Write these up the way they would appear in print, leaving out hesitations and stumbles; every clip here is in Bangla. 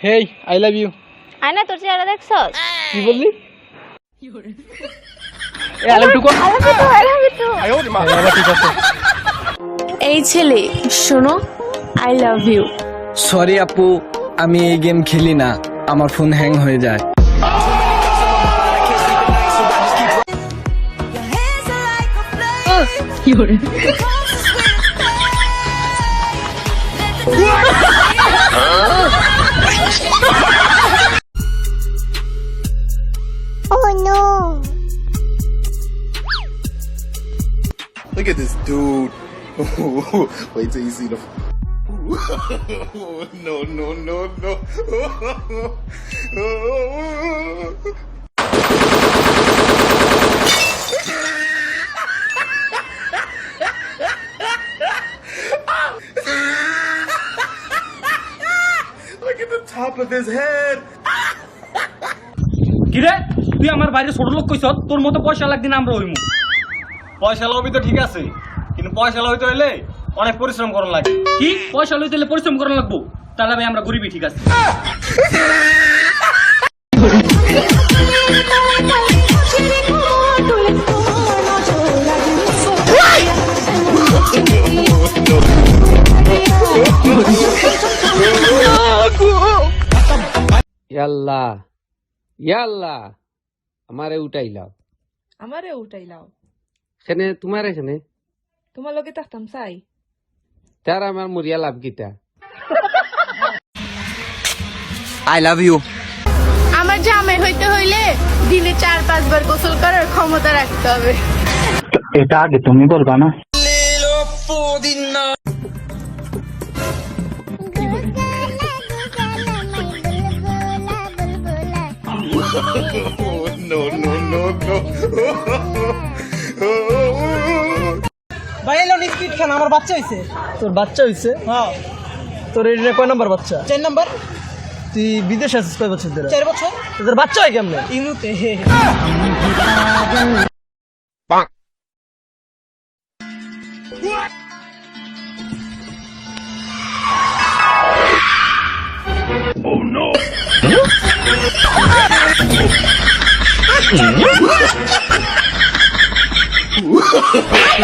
Hey I love you. আয়না তোর চেহারা দেখছস? কি বললি? এ আই লাভ ইউ কর। ঠিক আছে। এই ছেলে শোনো, আই লাভ ইউ। সরি আপু, আমি এই গেম খেলি না, আমার ফোন হ্যাং হয়ে যায়। Oh no. Look at this dude. Wait till you see the. No, no, no, no. Look at the top of his head. কিরে তুই আমার বাইরে ছোট লোক কইছ, তোর মতো পয়সা লাগদিন আমরা হইমু। পয়সা লবি তো ঠিক আছে, কিন্তু পয়সা লইতে হইলে অনেক পরিশ্রম করা লাগে। কি পয়সা লইতে হলে পরিশ্রম করা লাগবো? তাহলে ভাই আমরা গরিবই ঠিক আছে। ইয়াল্লাহ ইয়াল্লাহ আমারে উঠাইলাও, আমারে উঠাইলাও। সেনে তোমার এখানে তোমার লগে থাকতাম চাই। তার আমার মরিয়া লাভ গীতা। I love you. আমার জামাই হইতে হইলে দিনে 4-5 বার গোসল করার ক্ষমতা রাখতে হবে। এটা আগে তুমি বলবা না? No, no, no, no. ভাই এলো নিস্কিট খান, আমার বাচ্চা হইছে। তোর বাচ্চা হইছে? হ্যাঁ। তোর এই কয় নাম্বার বাচ্চা? 4 নাম্বার। তুই বিদেশে আছিস কয় বছর ধরে? 4 বছর। তোর বাচ্চা হয় কেমনে? ইনুতে। Oh no.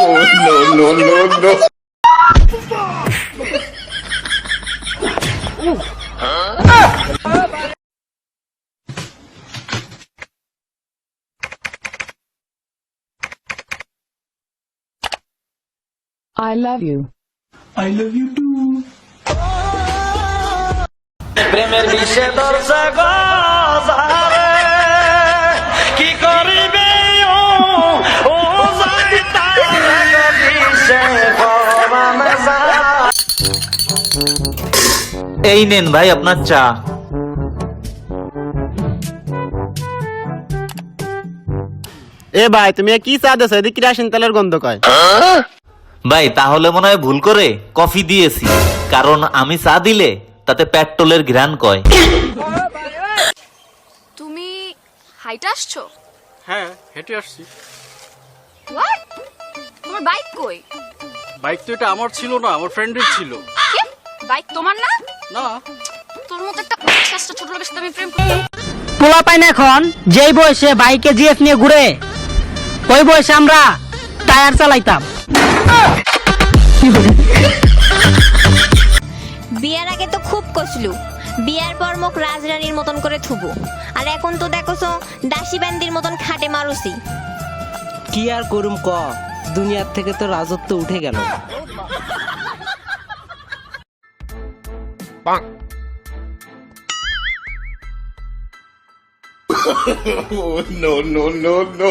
Oh, no, no, no, no. I love you. I love you too. প্রেমের বিষে দর্শা গজারে কি করিবে ও জানিতা বিষে গরামে যা। এই নেন ভাই আপনার চা। এ ভাই তুমি কি চা দেছো? এদিকে কিরাসিন তেলের গন্ধ কয়। ভাই তাহলে মনে হয় ভুল করে কফি দিয়েছি, কারণ আমি চা দিলে তাতে পেট্রোলের ঘ্রাণ কয়। তুমি হাইটে আসছো? হ্যাঁ, হেঁটে আসছি। হোয়াট? তোমার বাইক কই? বাইক তো এটা আমার ছিল না, আমার ফ্রেন্ডের ছিল। কি? বাইক তোমার না? না। তোর মতো একটা চেষ্টা ছোট লোকের সাথে আমি প্রেম করি। পোলা পাইন এখন যেই বয়সে বাইকে জিএফ নিয়ে ঘুরে, ওই বয়সে আমরা টায়ার চালাইতাম। বিয়ার আগে তো খুব কষলু, বিয়ার পর মুখ রাজরানীর মতন করে থুবু, আর এখন তো দেখোছো দাসী বান্দির মতন খাটে মারুসি। কি আর করুম ক, দুনিয়ার থেকে তো রাজত্ব উঠে গেল। Oh, no, no, no, no.